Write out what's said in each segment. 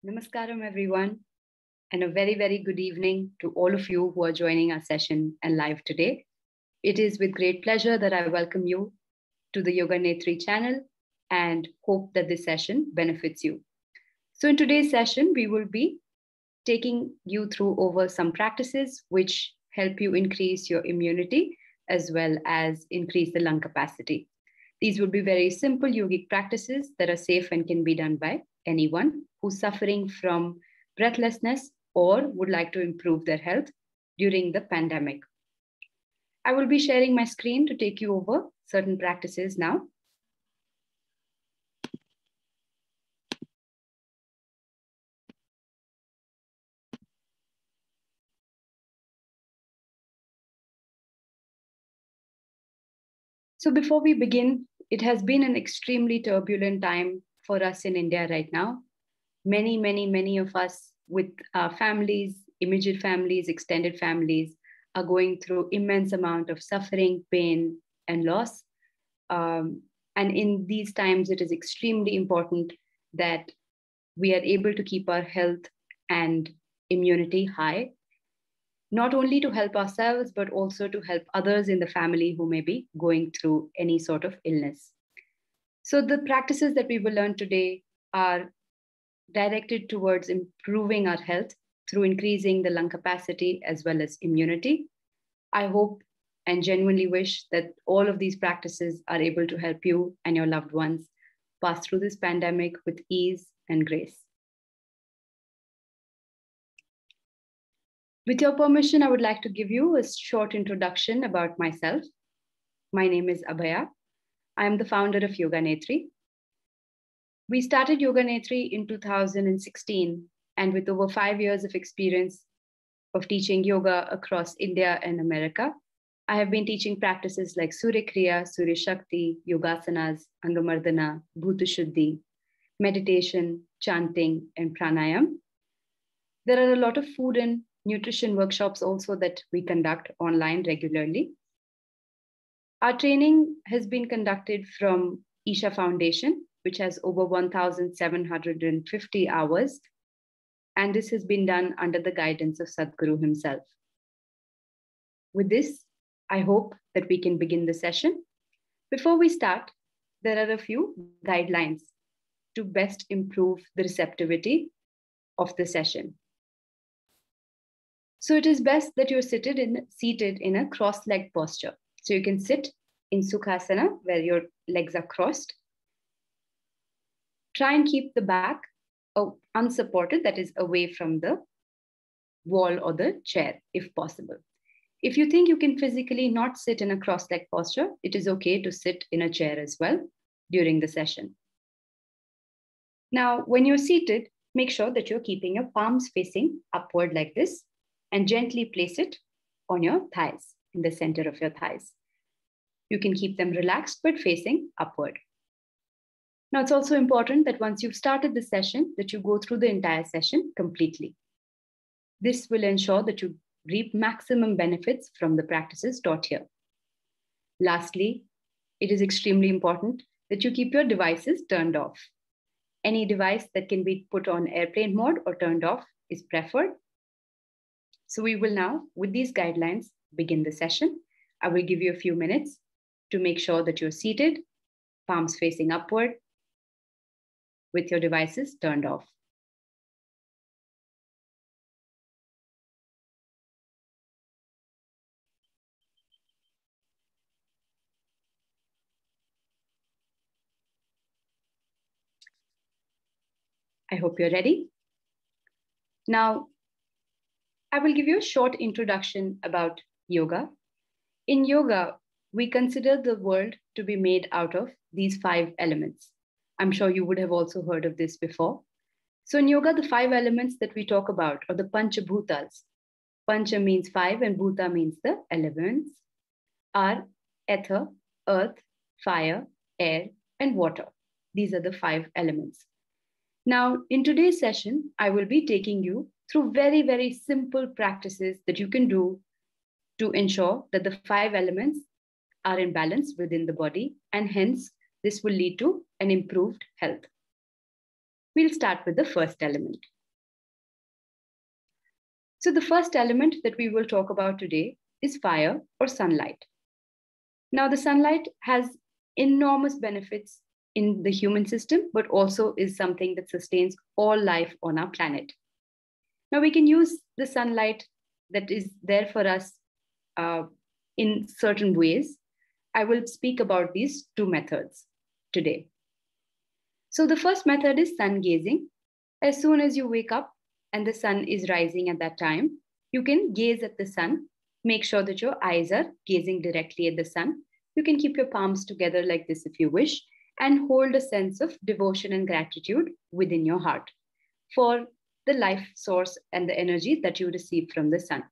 Namaskaram, everyone, and a very, very good evening to all of you who are joining our session and live today. It is with great pleasure that I welcome you to the Yoga Netri channel and hope that this session benefits you. So, in today's session, we will be taking you through over some practices which help you increase your immunity as well as increase the lung capacity. These would be very simple yogic practices that are safe and can be done by anyone who's suffering from breathlessness or would like to improve their health during the pandemic. I will be sharing my screen to take you over certain practices now. So before we begin, it has been an extremely turbulent time for us in India right now. Many of us with our families, immediate families, extended families are going through immense amount of suffering, pain, and loss. And in these times, it is extremely important that we are able to keep our health and immunity high, not only to help ourselves, but also to help others in the family who may be going through any sort of illness. So the practices that we will learn today are directed towards improving our health through increasing the lung capacity as well as immunity. I hope and genuinely wish that all of these practices are able to help you and your loved ones pass through this pandemic with ease and grace. With your permission, I would like to give you a short introduction about myself. My name is Abhaya. I am the founder of Yoga Netri. We started Yoga Netri in 2016, and with over 5 years of experience of teaching yoga across India and America, I have been teaching practices like Surya Kriya, Surya Shakti, Yogasanas, Angamardana, Bhuta Shuddhi, meditation, chanting, and pranayam. There are a lot of food and nutrition workshops also that we conduct online regularly. Our training has been conducted from Isha Foundation, which has over 1,750 hours. And this has been done under the guidance of Sadhguru himself. With this, I hope that we can begin the session. Before we start, there are a few guidelines to best improve the receptivity of the session. So it is best that you're seated in a cross-legged posture. So you can sit in Sukhasana where your legs are crossed. Try and keep the back unsupported, that is away from the wall or the chair if possible. If you think you can physically not sit in a cross-legged posture, it is okay to sit in a chair as well during the session. Now, when you're seated, make sure that you're keeping your palms facing upward like this and gently place it on your thighs, in the center of your thighs. You can keep them relaxed but facing upward. Now, it's also important that once you've started the session, that you go through the entire session completely. This will ensure that you reap maximum benefits from the practices taught here. Lastly, it is extremely important that you keep your devices turned off. Any device that can be put on airplane mode or turned off is preferred. So we will now, with these guidelines, begin the session. I will give you a few minutes to make sure that you're seated, palms facing upward, with your devices turned off. I hope you're ready. Now, I will give you a short introduction about yoga. In yoga, we consider the world to be made out of these 5 elements. I'm sure you would have also heard of this before. So in yoga, the 5 elements that we talk about are the Panchabhutas. Pancha means 5 and Bhuta means the elements, are ether, earth, fire, air, and water. These are the 5 elements. Now, in today's session, I will be taking you through very, very simple practices that you can do to ensure that the 5 elements are in balance within the body, and hence this will lead to an improved health. We'll start with the first element. So the first element that we will talk about today is fire or sunlight. Now, the sunlight has enormous benefits in the human system, but also is something that sustains all life on our planet. Now, we can use the sunlight that is there for us in certain ways. I will speak about these two methods today. So the first method is sun gazing. As soon as you wake up and the sun is rising at that time, you can gaze at the sun. Make sure that your eyes are gazing directly at the sun. You can keep your palms together like this if you wish, and hold a sense of devotion and gratitude within your heart for the life source and the energy that you receive from the sun.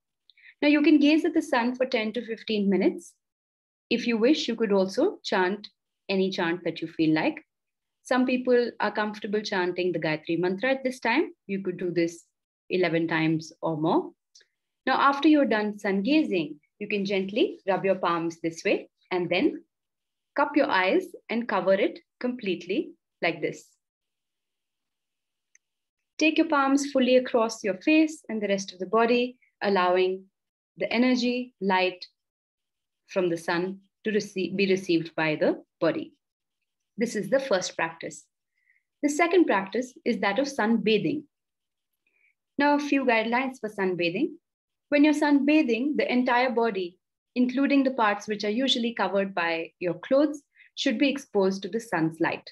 Now, you can gaze at the sun for 10 to 15 minutes. If you wish, you could also chant any chant that you feel like. Some people are comfortable chanting the Gayatri Mantra at this time. You could do this 11 times or more. Now, after you're done sun gazing, you can gently rub your palms this way and then cup your eyes and cover it completely like this. Take your palms fully across your face and the rest of the body, allowing the energy, light from the sun to be received by the body. This is the first practice. The second practice is that of sunbathing. Now, a few guidelines for sunbathing. When you're sunbathing, the entire body, including the parts which are usually covered by your clothes, should be exposed to the sun's light.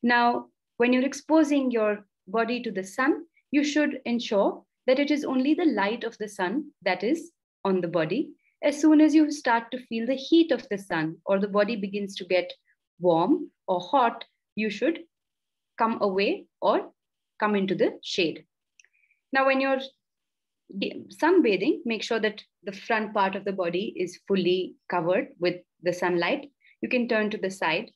Now, when you're exposing your body to the sun, you should ensure that it is only the light of the sun that is on the body. As soon as you start to feel the heat of the sun or the body begins to get warm or hot, you should come away or come into the shade. Now, when you're sunbathing, make sure that the front part of the body is fully covered with the sunlight. You can turn to the side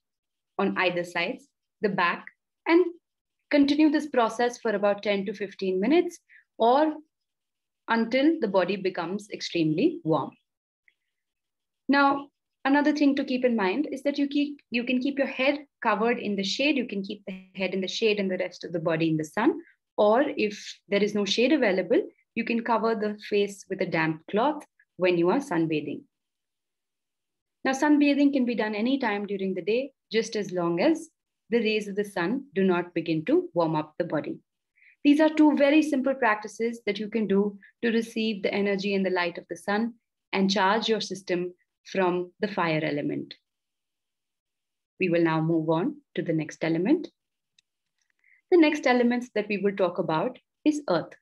on either sides, the back, and continue this process for about 10 to 15 minutes or until the body becomes extremely warm. Now, another thing to keep in mind is that you can keep your head covered in the shade. You can keep the head in the shade and the rest of the body in the sun. Or if there is no shade available, you can cover the face with a damp cloth when you are sunbathing. Now, sunbathing can be done anytime during the day, just as long as the rays of the sun do not begin to warm up the body. These are two very simple practices that you can do to receive the energy and the light of the sun and charge your system from the fire element. We will now move on to the next element. The next element that we will talk about is earth.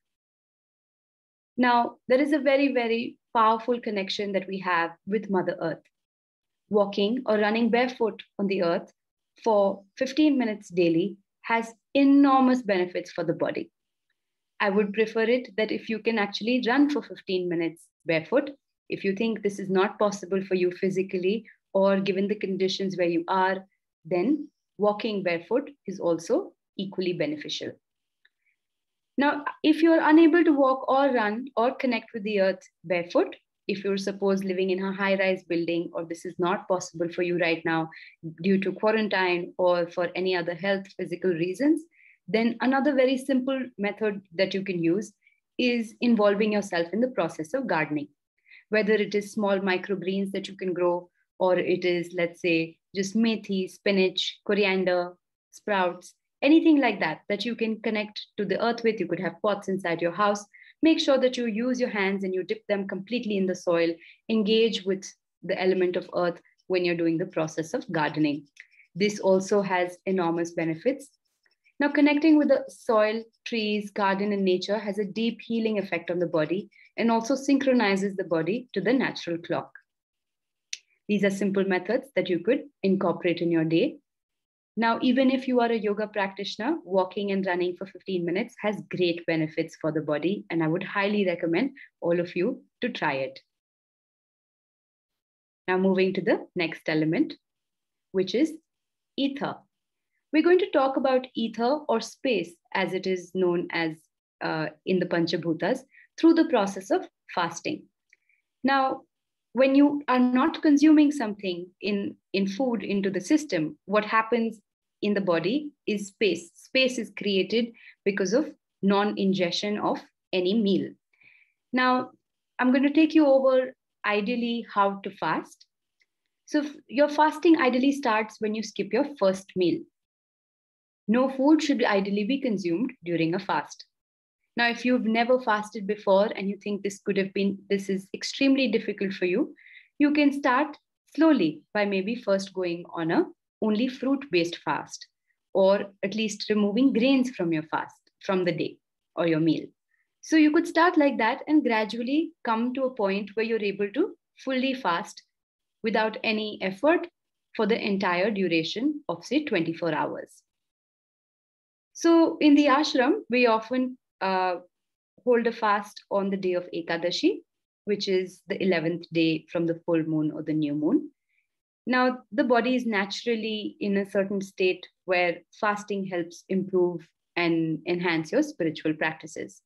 Now, there is a very, very powerful connection that we have with Mother Earth. Walking or running barefoot on the earth for 15 minutes daily has enormous benefits for the body. I would prefer it that if you can actually run for 15 minutes barefoot, if you think this is not possible for you physically or given the conditions where you are, then walking barefoot is also equally beneficial. Now, if you're unable to walk or run or connect with the earth barefoot, if you're suppose living in a high-rise building or this is not possible for you right now due to quarantine or for any other health physical reasons, then another very simple method that you can use is involving yourself in the process of gardening. Whether it is small microgreens that you can grow, or it is, let's say, just methi, spinach, coriander, sprouts, anything like that, that you can connect to the earth with. You could have pots inside your house. Make sure that you use your hands and you dip them completely in the soil. Engage with the element of earth when you're doing the process of gardening. This also has enormous benefits. Now, connecting with the soil, trees, garden, and nature has a deep healing effect on the body and also synchronizes the body to the natural clock. These are simple methods that you could incorporate in your day. Now, even if you are a yoga practitioner, walking and running for 15 minutes has great benefits for the body, and I would highly recommend all of you to try it. Now, moving to the next element, which is ether. We're going to talk about ether or space, as it is known as in the Panchabhutas, through the process of fasting. Now, when you are not consuming something in food into the system, what happens in the body is space. Space is created because of non-ingestion of any meal. Now, I'm going to take you over ideally how to fast. So your fasting ideally starts when you skip your first meal. No food should ideally be consumed during a fast. Now, if you've never fasted before and you think this is extremely difficult for you, you can start slowly by maybe first going on a only fruit-based fast, or at least removing grains from your fast, from the day or your meal. So you could start like that and gradually come to a point where you're able to fully fast without any effort for the entire duration of, say, 24 hours. So in the ashram, we often hold a fast on the day of Ekadashi, which is the 11th day from the full moon or the new moon. Now, the body is naturally in a certain state where fasting helps improve and enhance your spiritual practices.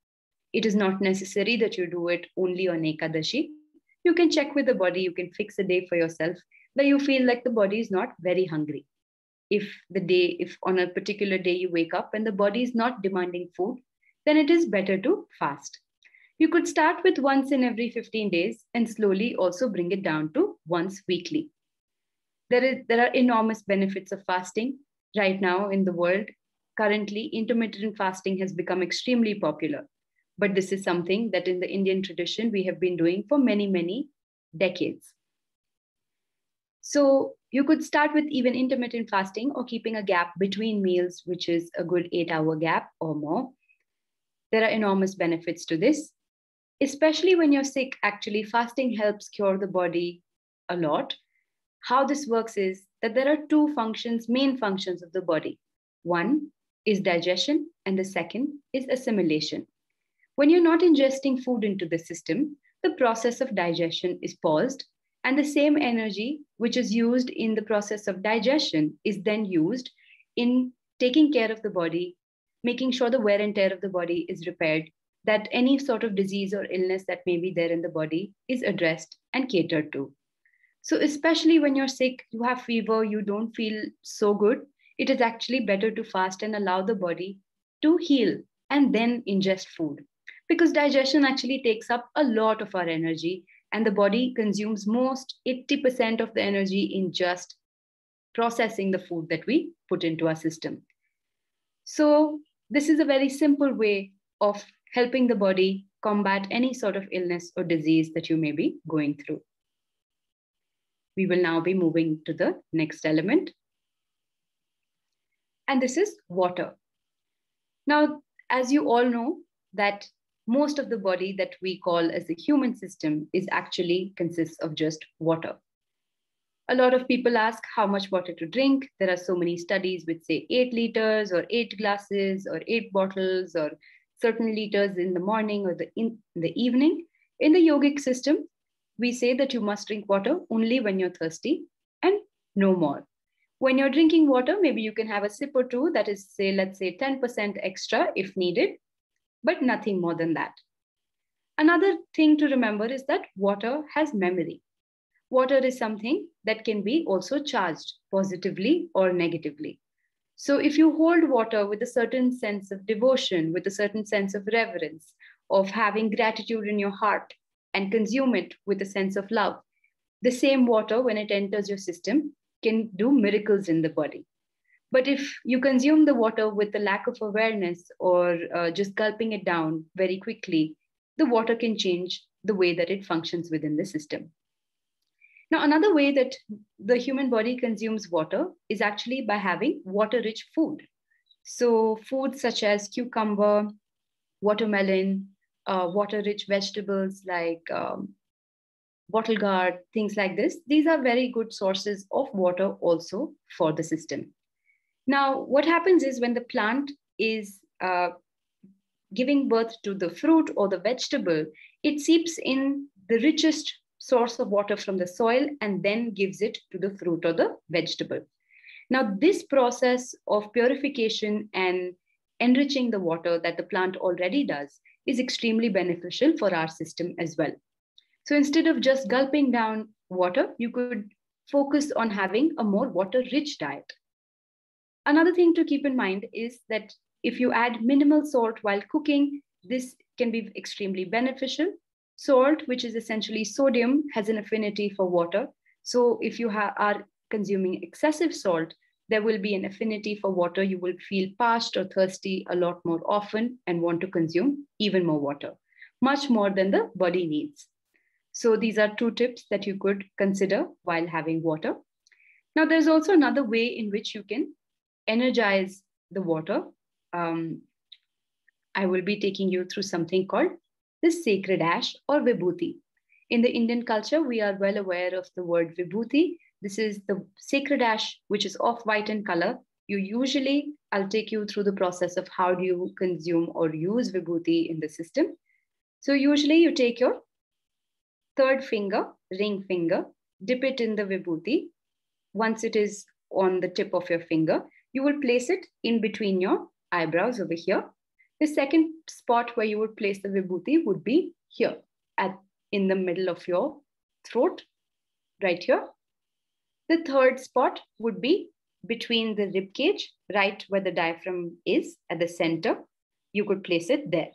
It is not necessary that you do it only on Ekadashi. You can check with the body, you can fix a day for yourself where you feel like the body is not very hungry. If on a particular day you wake up and the body is not demanding food, then it is better to fast. You could start with once in every 15 days and slowly also bring it down to once weekly. There are enormous benefits of fasting right now in the world. Currently, intermittent fasting has become extremely popular. But this is something that in the Indian tradition we have been doing for many, many decades. So you could start with even intermittent fasting or keeping a gap between meals, which is a good 8-hour gap or more. There are enormous benefits to this. Especially when you're sick, actually, fasting helps cure the body a lot. How this works is that there are two main functions of the body. One is digestion, and the second is assimilation. When you're not ingesting food into the system, the process of digestion is paused, and the same energy which is used in the process of digestion is then used in taking care of the body, making sure the wear and tear of the body is repaired, that any sort of disease or illness that may be there in the body is addressed and catered to. So especially when you're sick, you have fever, you don't feel so good, it is actually better to fast and allow the body to heal and then ingest food. Because digestion actually takes up a lot of our energy, and the body consumes most 80% of the energy in just processing the food that we put into our system. So this is a very simple way of helping the body combat any sort of illness or disease that you may be going through. We will now be moving to the next element. And this is water. Now, as you all know, that most of the body that we call as the human system is actually consists of just water. A lot of people ask how much water to drink. There are so many studies which say 8 liters or 8 glasses or 8 bottles or certain liters in the morning or in the evening. In the yogic system, we say that you must drink water only when you're thirsty and no more. When you're drinking water, maybe you can have a sip or two, that is, let's say 10% extra if needed, but nothing more than that. Another thing to remember is that water has memory. Water is something that can be also charged positively or negatively. So if you hold water with a certain sense of devotion, with a certain sense of reverence, of having gratitude in your heart, and consume it with a sense of love, the same water, when it enters your system, can do miracles in the body. But if you consume the water with a lack of awareness or just gulping it down very quickly, the water can change the way that it functions within the system. Now, another way that the human body consumes water is actually by having water-rich food. So foods such as cucumber, watermelon, water-rich vegetables like bottle gourd, things like this, these are very good sources of water also for the system. Now, what happens is when the plant is giving birth to the fruit or the vegetable, it seeps in the richest source of water from the soil and then gives it to the fruit or the vegetable. Now, this process of purification and enriching the water that the plant already does is extremely beneficial for our system as well. So instead of just gulping down water, you could focus on having a more water-rich diet. Another thing to keep in mind is that if you add minimal salt while cooking, this can be extremely beneficial. Salt, which is essentially sodium, has an affinity for water. So if you are consuming excessive salt, there will be an affinity for water. You will feel parched or thirsty a lot more often and want to consume even more water, much more than the body needs. So these are two tips that you could consider while having water. Now, there's also another way in which you can energize the water. Um, I will be taking you through something called the sacred ash or vibhuti. In the Indian culture, we are well aware of the word vibhuti. This is the sacred ash, which is off-white in color. I'll take you through the process of how do you consume or use vibhuti in the system. So usually you take your third finger, ring finger, dip it in the vibhuti. Once it is on the tip of your finger, you will place it in between your eyebrows over here. The second spot where you would place the vibhuti would be here, in the middle of your throat, right here. The third spot would be between the rib cage, right where the diaphragm is at the center. You could place it there.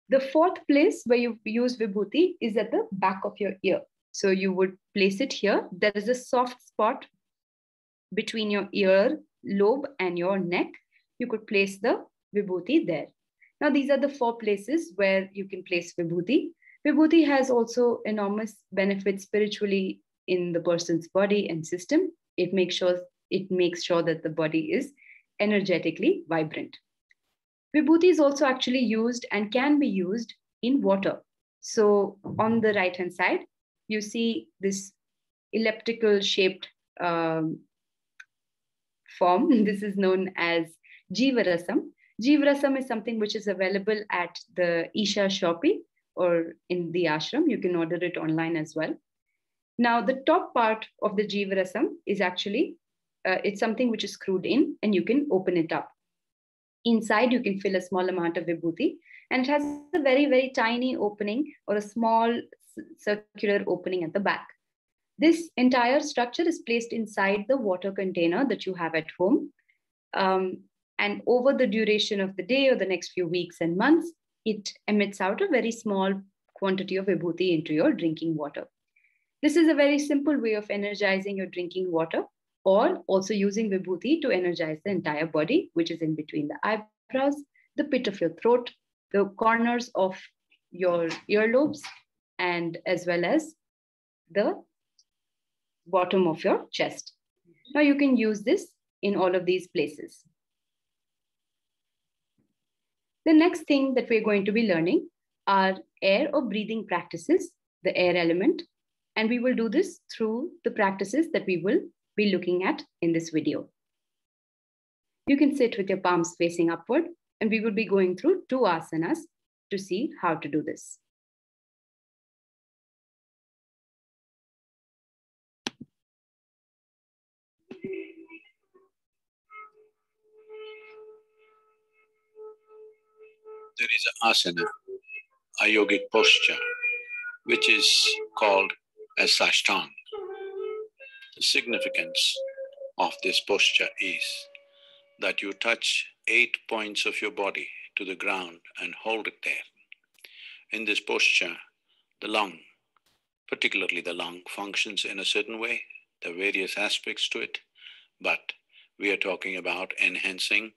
The fourth place where you use vibhuti is at the back of your ear. So you would place it here. There is a soft spot between your ear lobe and your neck. You could place the vibhuti there. Now, these are the four places where you can place vibhuti. Vibhuti has also enormous benefits spiritually in the person's body and system. It makes sure that the body is energetically vibrant. Vibhuti is also actually used and can be used in water. So on the right-hand side, you see this elliptical shaped form. This is known as Jeevarasam. Jeevarasam is something which is available at the Isha Shopee or in the ashram. You can order it online as well. Now, the top part of the Jeevarasam is actually, it's something which is screwed in and you can open it up. Inside, you can fill a small amount of vibhuti, and it has a very, very tiny opening or a small circular opening at the back. This entire structure is placed inside the water container that you have at home. And over the duration of the day or the next few weeks and months, it emits out a very small quantity of vibhuti into your drinking water. This is a very simple way of energizing your drinking water, or also using vibhuti to energize the entire body, which is in between the eyebrows, the pit of your throat, the corners of your earlobes, and as well as the bottom of your chest. Now you can use this in all of these places. The next thing that we're going to be learning are air or breathing practices, the air element, and we will do this through the practices that we will be looking at in this video. You can sit with your palms facing upward, and we will be going through 2 asanas to see how to do this. There is an asana, a yogic posture, which is called as Sashtang. The significance of this posture is that you touch 8 points of your body to the ground and hold it there. In this posture, the lung, particularly the lung, functions in a certain way. There are various aspects to it, but we are talking about enhancing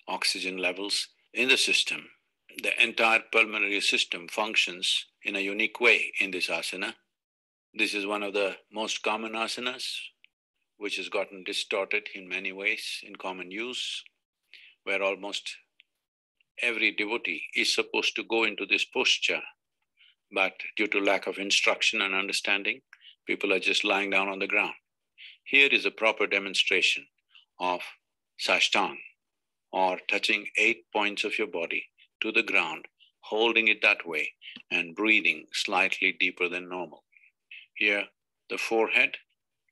oxygen levels in the system. The entire pulmonary system functions in a unique way in this asana. This is one of the most common asanas, which has gotten distorted in many ways in common use, where almost every devotee is supposed to go into this posture, but due to lack of instruction and understanding, people are just lying down on the ground. Here is a proper demonstration of Sashtang, or touching 8 points of your body to the ground, holding it that way and breathing slightly deeper than normal. Here, the forehead,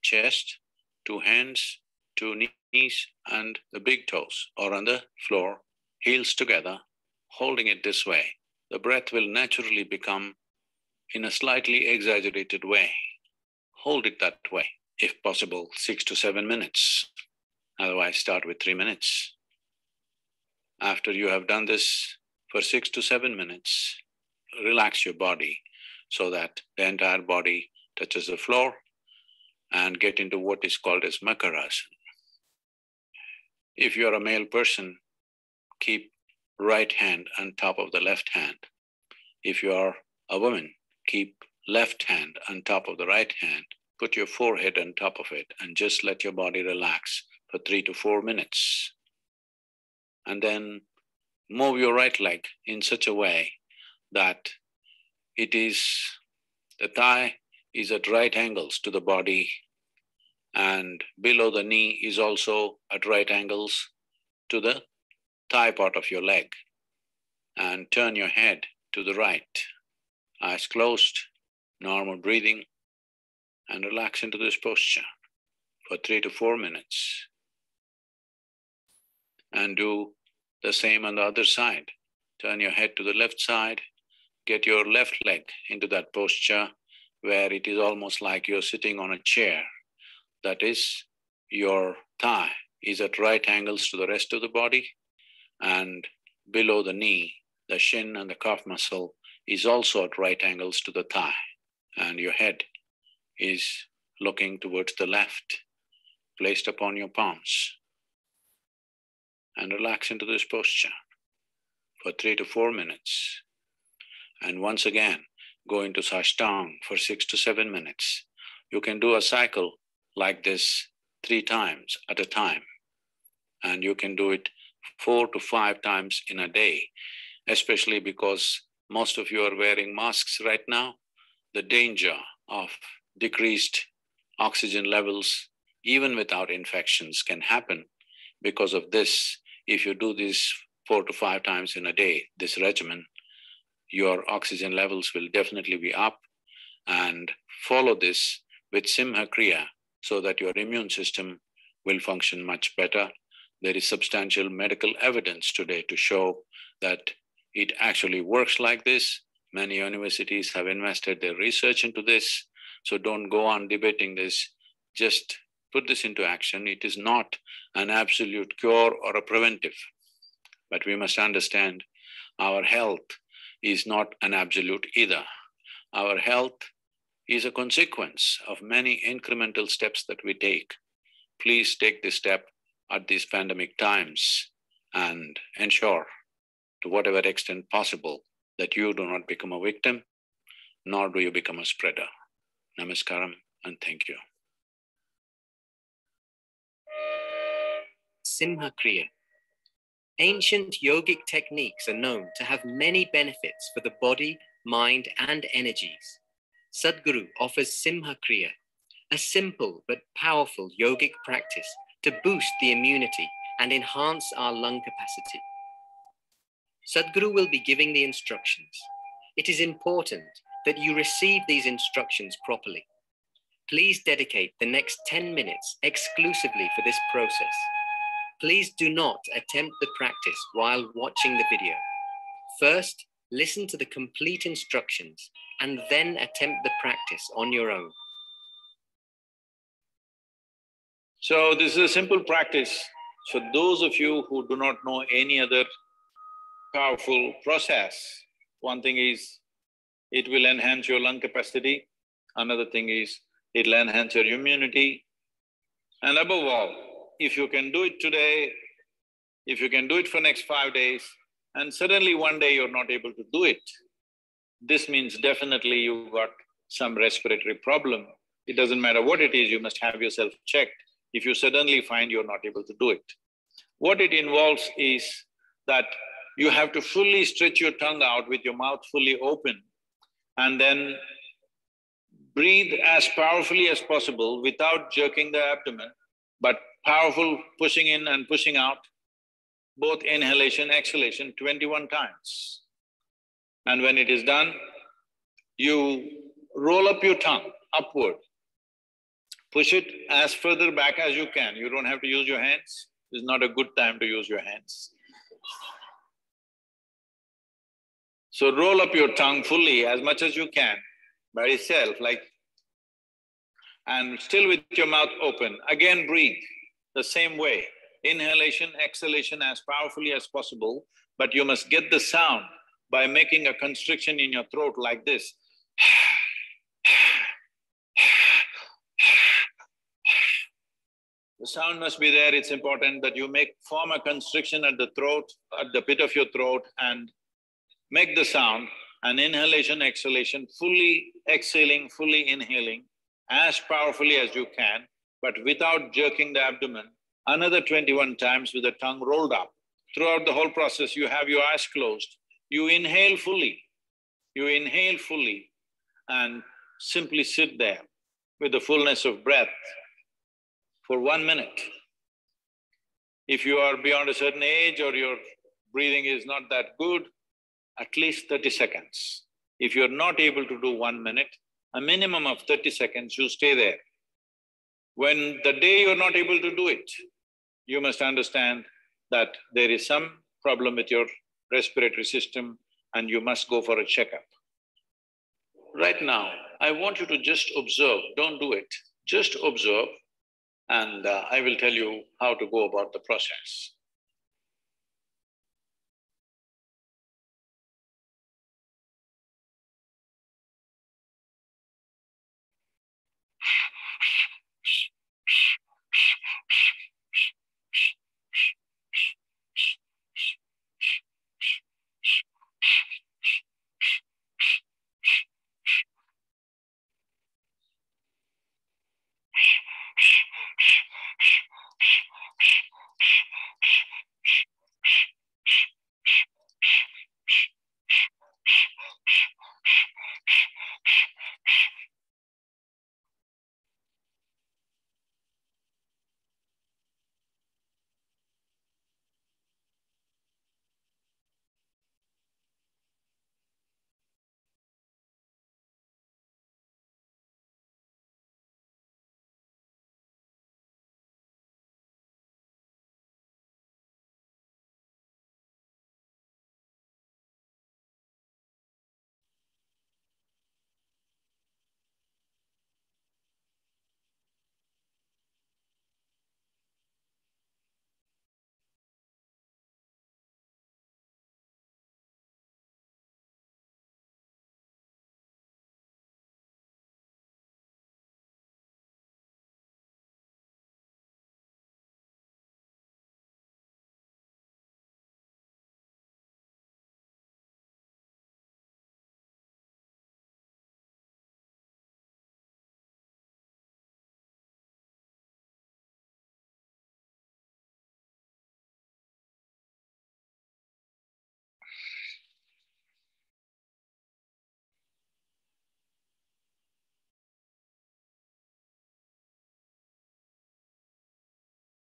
chest, 2 hands, 2 knees, and the big toes are on the floor, heels together, holding it this way. The breath will naturally become in a slightly exaggerated way. Hold it that way, if possible, 6 to 7 minutes. Otherwise, start with 3 minutes. After you have done this for 6 to 7 minutes, relax your body so that the entire body touches the floor and get into what is called as Makarasana. If you're a male person, keep right hand on top of the left hand. If you are a woman, keep left hand on top of the right hand. Put your forehead on top of it and just let your body relax for 3 to 4 minutes. And then move your right leg in such a way that the thigh is at right angles to the body, and below the knee is also at right angles to the thigh part of your leg. And turn your head to the right, eyes closed, normal breathing, and relax into this posture for 3 to 4 minutes. And do the same on the other side. Turn your head to the left side, get your left leg into that posture where it is almost like you're sitting on a chair. That is, your thigh is at right angles to the rest of the body, and below the knee, the shin and the calf muscle is also at right angles to the thigh, and your head is looking towards the left, placed upon your palms. And relax into this posture for 3 to 4 minutes. And once again, go into Sashtang for 6 to 7 minutes. You can do a cycle like this 3 times at a time. And you can do it 4 to 5 times in a day, especially because most of you are wearing masks right now. The danger of decreased oxygen levels, even without infections, can happen because of this. If you do this 4 to 5 times in a day, this regimen, your oxygen levels will definitely be up. And follow this with Simha Kriya so that your immune system will function much better. There is substantial medical evidence today to show that it actually works like this. Many universities have invested their research into this. So don't go on debating this. Just put this into action. It is not an absolute cure or a preventive, but we must understand our health is not an absolute either. Our health is a consequence of many incremental steps that we take. Please take this step at these pandemic times and ensure, to whatever extent possible, that you do not become a victim, nor do you become a spreader. Namaskaram and thank you. Simha Kriya. Ancient yogic techniques are known to have many benefits for the body, mind, and energies. Sadhguru offers Simha Kriya, a simple but powerful yogic practice to boost the immunity and enhance our lung capacity. Sadhguru will be giving the instructions. It is important that you receive these instructions properly. Please dedicate the next 10 minutes exclusively for this process. Please do not attempt the practice while watching the video. First, listen to the complete instructions and then attempt the practice on your own. So this is a simple practice. For those of you who do not know any other powerful process, one thing is it will enhance your lung capacity. Another thing is it'll enhance your immunity. And above all, if you can do it today, if you can do it for next 5 days, and suddenly one day you're not able to do it, this means definitely you've got some respiratory problem. It doesn't matter what it is, you must have yourself checked if you suddenly find you're not able to do it. What it involves is that you have to fully stretch your tongue out with your mouth fully open and then breathe as powerfully as possible without jerking the abdomen, but powerful pushing in and pushing out, both inhalation, exhalation, 21 times. And when it is done, you roll up your tongue upward. Push it as further back as you can. You don't have to use your hands. This is not a good time to use your hands. So roll up your tongue fully as much as you can by itself, like, and still with your mouth open. Again breathe the same way. Inhalation, exhalation as powerfully as possible, but you must get the sound by making a constriction in your throat like this. The sound must be there. It's important that you form a constriction at the throat, at the pit of your throat, and make the sound, and inhalation, exhalation, fully exhaling, fully inhaling as powerfully as you can, but without jerking the abdomen. Another 21 times with the tongue rolled up. Throughout the whole process, you have your eyes closed. You inhale fully, and simply sit there with the fullness of breath for 1 minute. If you are beyond a certain age or your breathing is not that good, at least 30 seconds. If you're not able to do 1 minute, a minimum of 30 seconds, you stay there. When the day you're not able to do it, you must understand that there is some problem with your respiratory system and you must go for a checkup. Right now, I want you to just observe, don't do it, just observe, and I will tell you how to go about the process.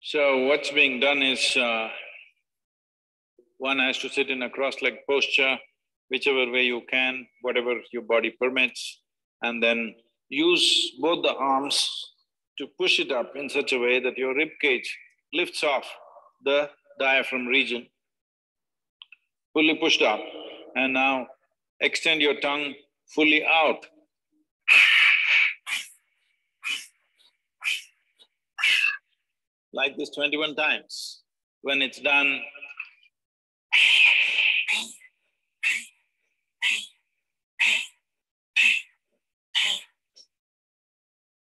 So what's being done is, one has to sit in a cross-legged posture, whichever way you can, whatever your body permits, and then use both the arms to push it up in such a way that your rib cage lifts off the diaphragm region, fully pushed up, and now extend your tongue fully out. Like this 21 times. When it's done,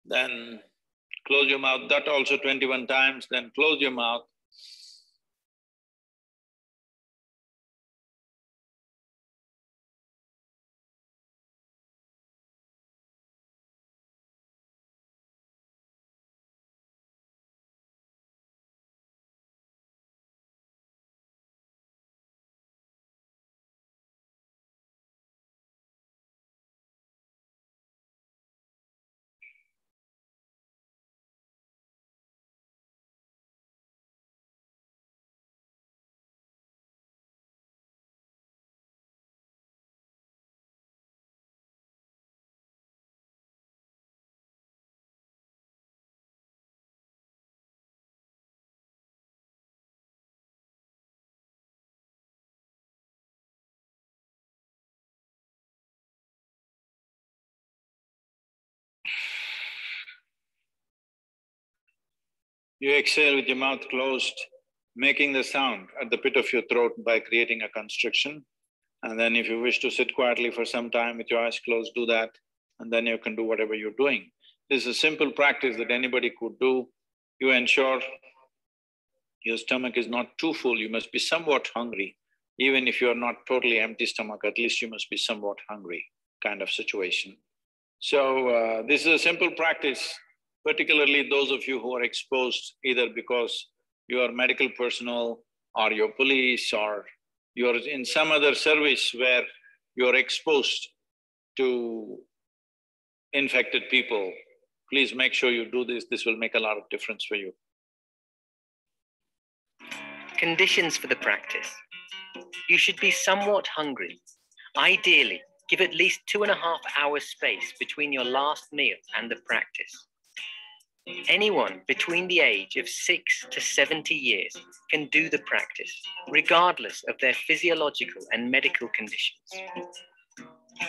then close your mouth, that also 21 times, then close your mouth. You exhale with your mouth closed, making the sound at the pit of your throat by creating a constriction. And then if you wish to sit quietly for some time with your eyes closed, do that, and then you can do whatever you're doing. This is a simple practice that anybody could do. You ensure your stomach is not too full, you must be somewhat hungry. Even if you're not totally empty stomach, at least you must be somewhat hungry kind of situation. So, this is a simple practice, particularly those of you who are exposed either because you are medical personnel or you're police or you're in some other service where you're exposed to infected people. Please make sure you do this, this will make a lot of difference for you. Conditions for the practice. You should be somewhat hungry. Ideally, give at least 2.5 hours space between your last meal and the practice. Anyone between the age of 6 to 70 years can do the practice, regardless of their physiological and medical conditions.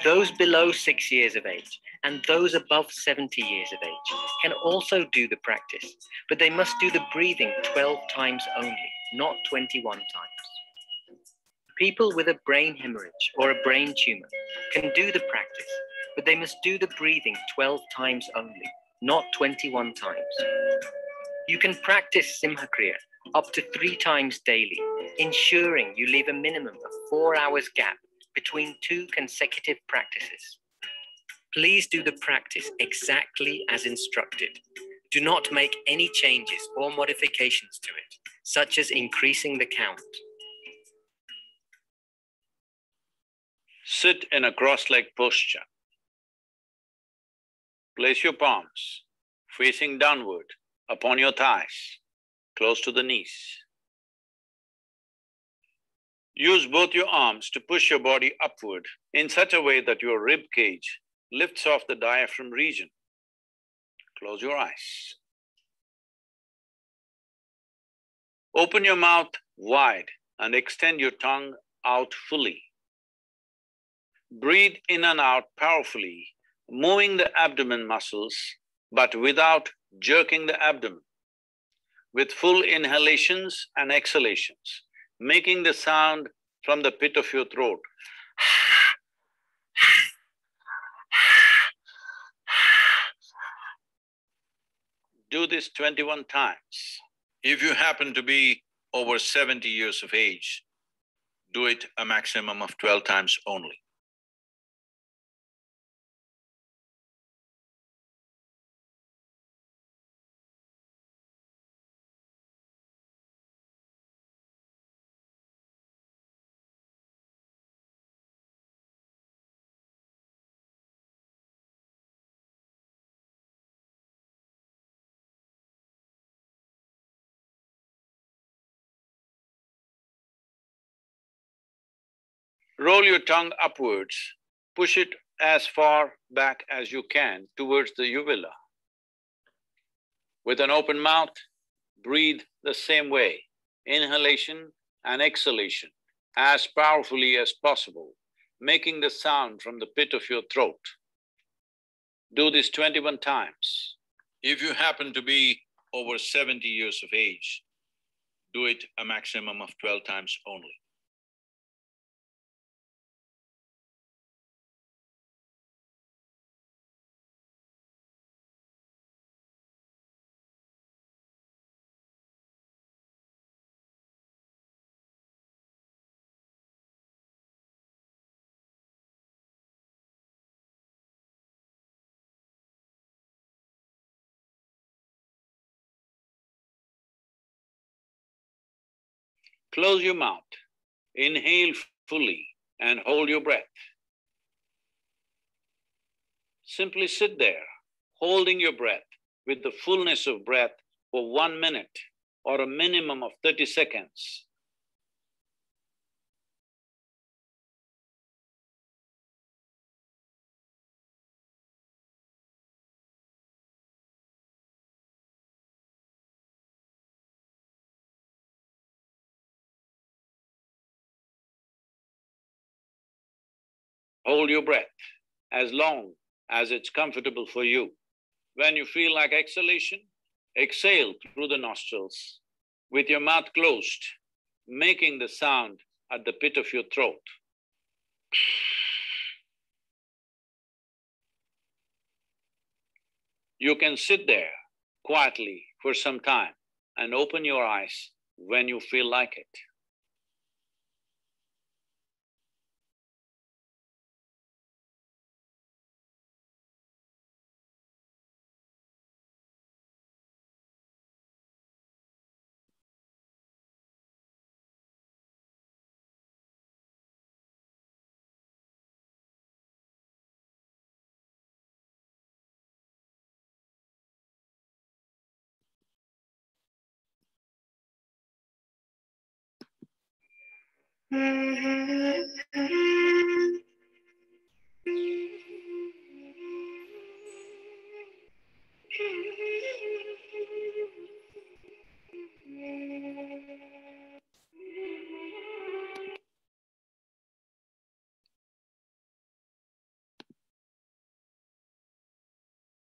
Those below 6 years of age and those above 70 years of age can also do the practice, but they must do the breathing 12 times only, not 21 times. People with a brain hemorrhage or a brain tumor can do the practice, but they must do the breathing 12 times only, not 21 times. You can practice Simha Kriya up to 3 times daily, ensuring you leave a minimum of 4 hours gap between 2 consecutive practices. Please do the practice exactly as instructed. Do not make any changes or modifications to it, such as increasing the count. Sit in a cross-legged posture. Place your palms facing downward upon your thighs, close to the knees. Use both your arms to push your body upward in such a way that your rib cage lifts off the diaphragm region. Close your eyes. Open your mouth wide and extend your tongue out fully. Breathe in and out powerfully, moving the abdomen muscles, but without jerking the abdomen. With full inhalations and exhalations, making the sound from the pit of your throat. Do this 21 times. If you happen to be over 70 years of age, do it a maximum of 12 times only. Roll your tongue upwards, push it as far back as you can towards the uvula. With an open mouth, breathe the same way, inhalation and exhalation as powerfully as possible, making the sound from the pit of your throat. Do this 21 times. If you happen to be over 70 years of age, do it a maximum of 12 times only. Close your mouth, inhale fully and hold your breath. Simply sit there, holding your breath with the fullness of breath for 1 minute or a minimum of 30 seconds. Hold your breath as long as it's comfortable for you. When you feel like exhalation, Exhale through the nostrils with your mouth closed, making the sound at the pit of your throat. You can sit there quietly for some time and open your eyes when you feel like it.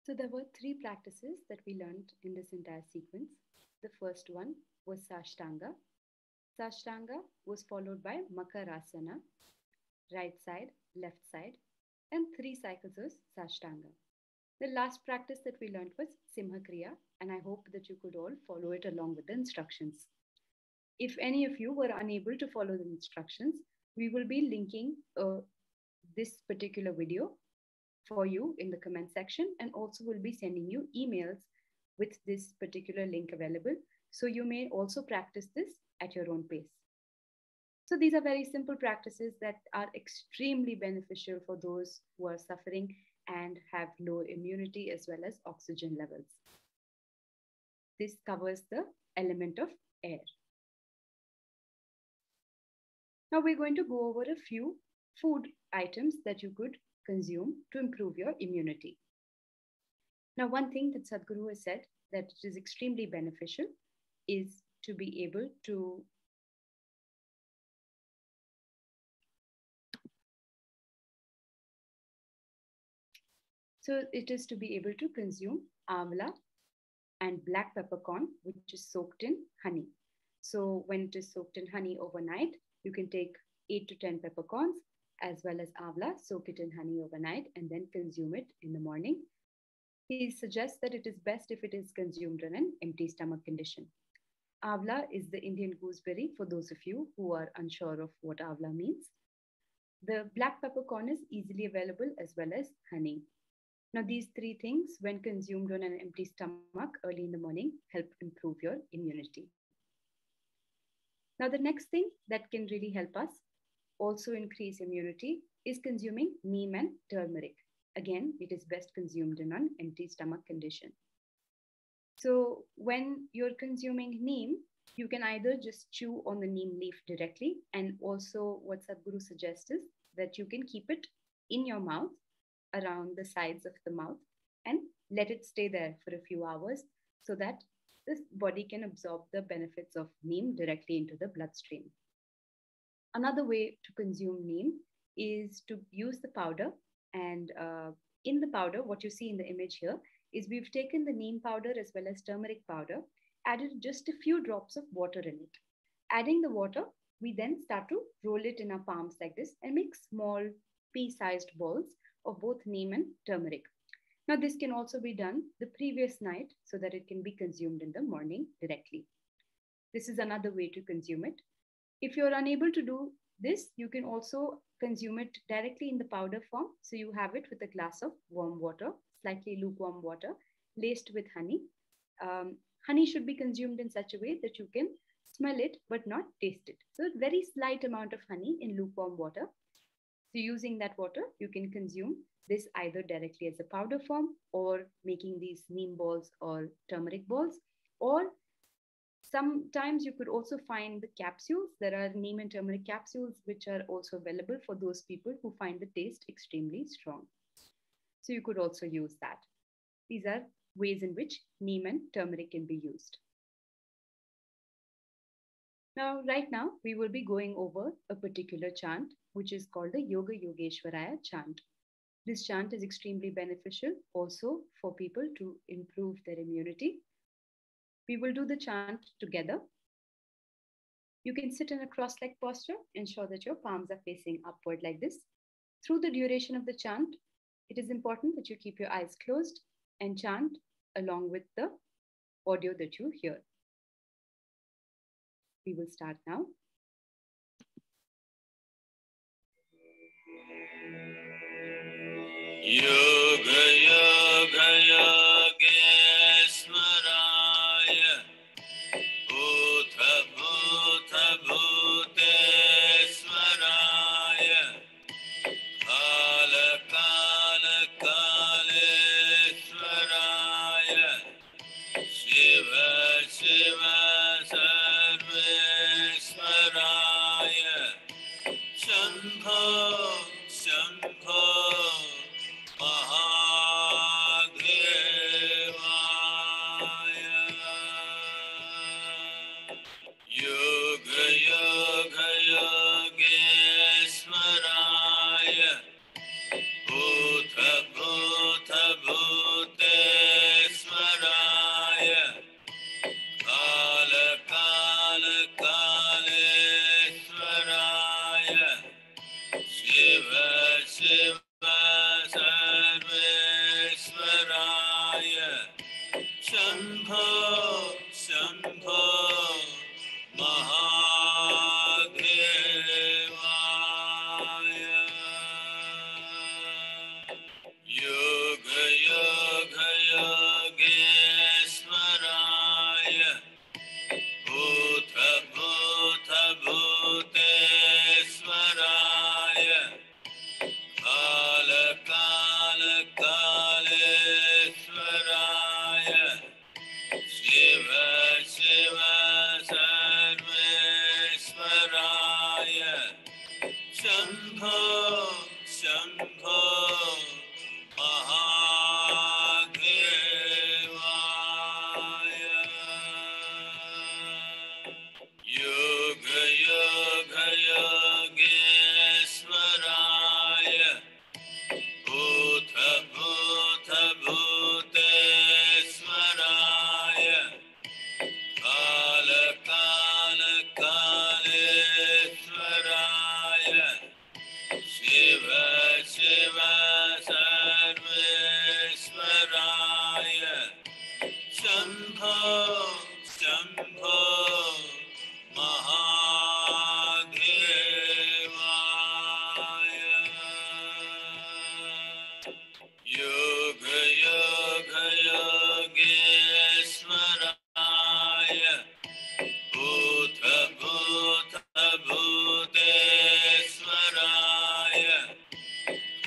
So there were three practices that we learned in this entire sequence. The first one was Sashtanga. Sashtanga was followed by Makarasana, right side, left side, and 3 cycles of Sashtanga. The last practice that we learned was Simha Kriya, and I hope that you could all follow it along with the instructions. If any of you were unable to follow the instructions, we will be linking this particular video for you in the comment section, and also will be sending you emails with this particular link available. So you may also practice this at your own pace. So these are very simple practices that are extremely beneficial for those who are suffering and have low immunity as well as oxygen levels. This covers the element of air. Now we're going to go over a few food items that you could consume to improve your immunity. Now, one thing that Sadhguru has said that it is extremely beneficial is to be able to consume amla and black peppercorn, which is soaked in honey. So when it is soaked in honey overnight, you can take 8 to 10 peppercorns as well as amla, soak it in honey overnight, and then consume it in the morning. He suggests that it is best if it is consumed in an empty stomach condition. Amla is the Indian gooseberry for those of you who are unsure of what amla means. The black peppercorn is easily available as well as honey. Now, these 3 things, when consumed on an empty stomach early in the morning, help improve your immunity. Now, the next thing that can really help us also increase immunity is consuming neem and turmeric. Again, it is best consumed in an empty stomach condition. So when you're consuming neem, you can either just chew on the neem leaf directly, and also what Sadhguru suggests is that you can keep it in your mouth, around the sides of the mouth, and let it stay there for a few hours so that the body can absorb the benefits of neem directly into the bloodstream. Another way to consume neem is to use the powder, and in the powder, what you see in the image here is we've taken the neem powder as well as turmeric powder, added just a few drops of water in it. Adding the water, we then start to roll it in our palms like this and make small pea-sized balls of both neem and turmeric. Now, this can also be done the previous night so that it can be consumed in the morning directly. This is another way to consume it. If you're unable to do this, you can also consume it directly in the powder form. So you have it with a glass of warm water, slightly lukewarm water, laced with honey. Honey should be consumed in such a way that you can smell it but not taste it. So a very slight amount of honey in lukewarm water. So using that water, you can consume this either directly as a powder form or making these neem balls or turmeric balls, or sometimes you could also find the capsules. There are neem and turmeric capsules, which are also available for those people who find the taste extremely strong. So you could also use that. These are ways in which neem and turmeric can be used. Now, right now, we will be going over a particular chant, which is called the Yoga Yogeshwaraya chant. This chant is extremely beneficial also for people to improve their immunity. We will do the chant together. You can sit in a cross-legged posture. Ensure that your palms are facing upward like this. Through the duration of the chant, it is important that you keep your eyes closed and chant along with the audio that you hear. We will start now. Yoga yoga yogesvaraya bhuta bhuta bhutesvaraya kala kala kalesvaraya shiva shiva sarvesvaraya shambho shambho Mahadevaya. Yoga yoga yogesvaraya bhuta bhuta bhutesvaraya kala kala kalesvaraya shiva shiva Sarvesvaraya Shambho Shambho Mahadevaya Yoga Yoga Yogesvaraya Bhuta Bhuta Bhutesvaraya Kala Kala Kalesvaraya Shiva Shiva Sarvesvaraya Shambho Shambho Mahadevaya Yoga Yoga Yogesvaraya Bhuta Bhuta Bhutesvaraya Kala Kala Kalesvaraya Shiva Shiva Sarvesvaraya Shambho Shambho Mahadevaya Yoga Yoga Yogesvaraya Bhuta Bhuta Bhutesvaraya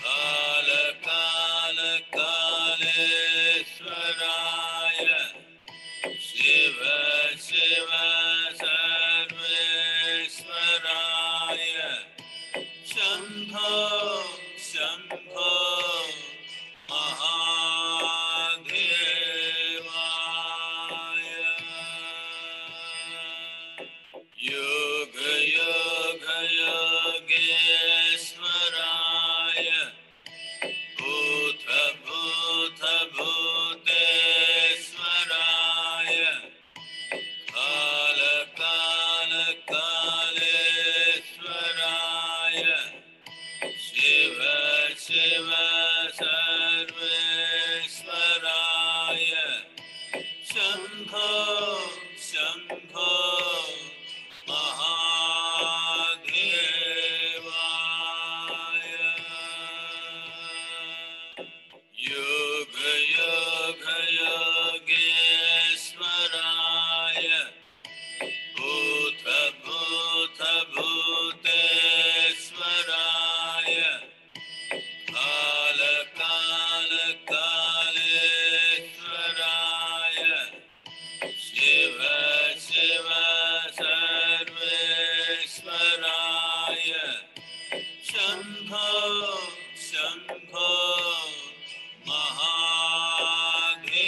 Kala Kala Kalesvaraya Shiva Shiva Sarvesvaraya Shambho Shambho Mahadevaya Yoga Yoga Yogesvaraya Bhuta Bhuta Bhutesvaraya Kala Kala Kalesvaraya Shiva Shiva Sarvesvaraya Shambho Shambho Mahadevaya Yoga Yoga Yogesvaraya Bhuta Bhuta Bhutesvaraya Kala Kala Kalesvaraya Shiva Shiva Sarvesvaraya Shambho Shambho Mahadevaya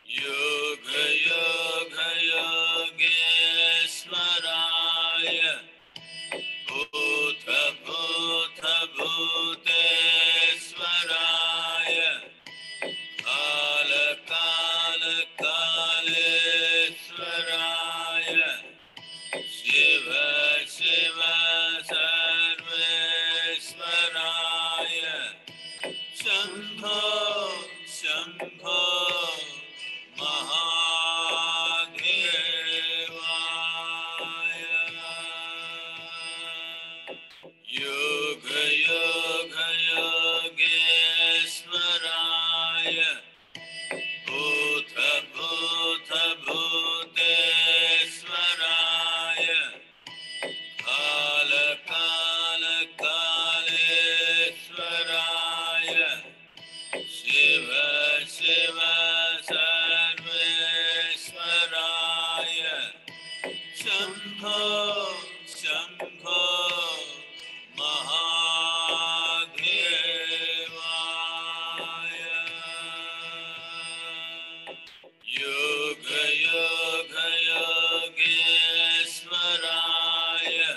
Yoga Yoga Yogesvaraya Bhuta Bhuta Bhutesvaraya Shambho, Shambho, Mahadevaya. Yoga Yoga Yogeshwaraya,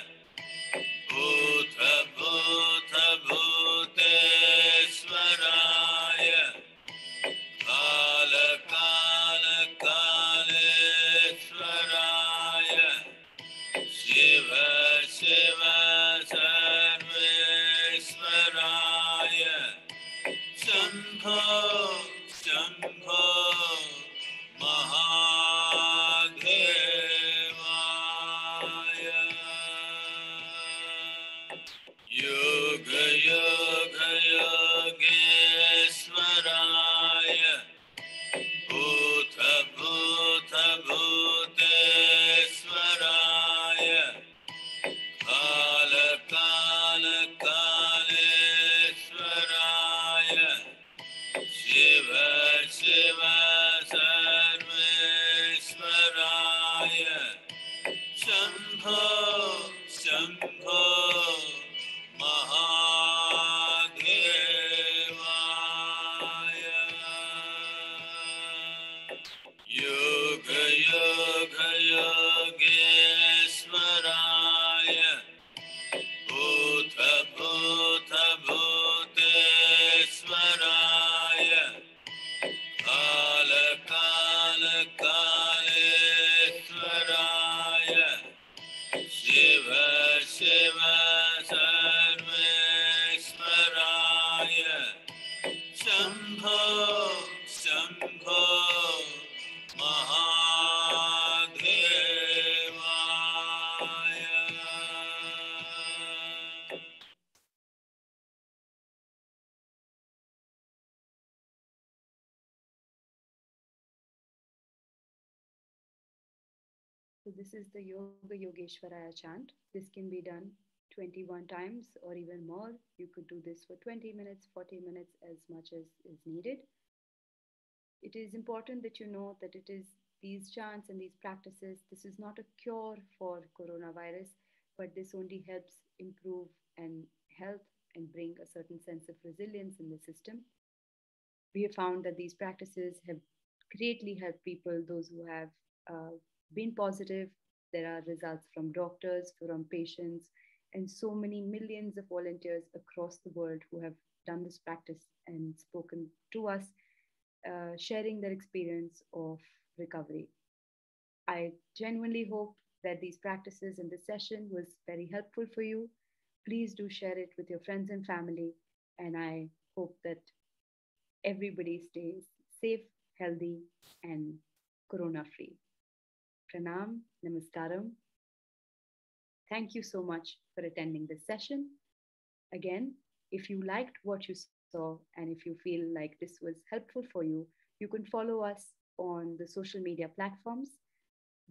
Bhuta Bhuta Bhuteshwaraya, Kala Kala Kaleshwaraya, Shiva Shiva Sarveshwaraya, Shambho Shambho Mahadevaya. Yoga Yoga Yogeshwaraya, Bhuta Bhuta Bhuteshwaraya, Kala Kala Kaleshwaraya, Shiva Shiva Sarveshwaraya, Shambho Shambho Mahadevaya. Yoga Yoga Yogeshwaraya, Bhuta Bhuta Bhuteshwaraya, Kala Kala Kaleshwaraya, Shiva Shiva Sarveshwaraya, Shambho Shambho Mahadevaya. So this is the Yoga Yogeshwaraya chant. This can be done 21 times or even more. You could do this for 20 minutes, 40 minutes, as much as is needed. It is important that you know that it is these chants and these practices, this is not a cure for coronavirus, but this only helps improve and health and bring a certain sense of resilience in the system. We have found that these practices have greatly helped people, those who have been positive. There are results from doctors, from patients, and so many millions of volunteers across the world who have done this practice and spoken to us, sharing their experience of recovery. I genuinely hope that these practices in this session was very helpful for you. Please do share it with your friends and family. And I hope that everybody stays safe, healthy, and corona free. Pranam, namaskaram. Thank you so much for attending this session. Again, if you liked what you saw and if you feel like this was helpful for you, you can follow us on the social media platforms.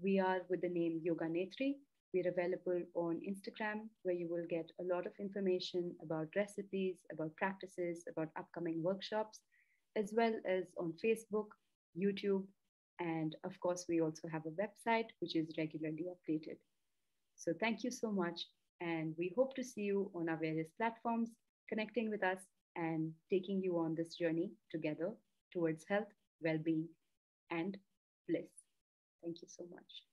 We are with the name Yoga Netri. We're available on Instagram, where you will get a lot of information about recipes, about practices, about upcoming workshops, as well as on Facebook, YouTube, and of course, we also have a website which is regularly updated. So thank you so much. And we hope to see you on our various platforms, connecting with us and taking you on this journey together towards health, well being, and bliss. Thank you so much.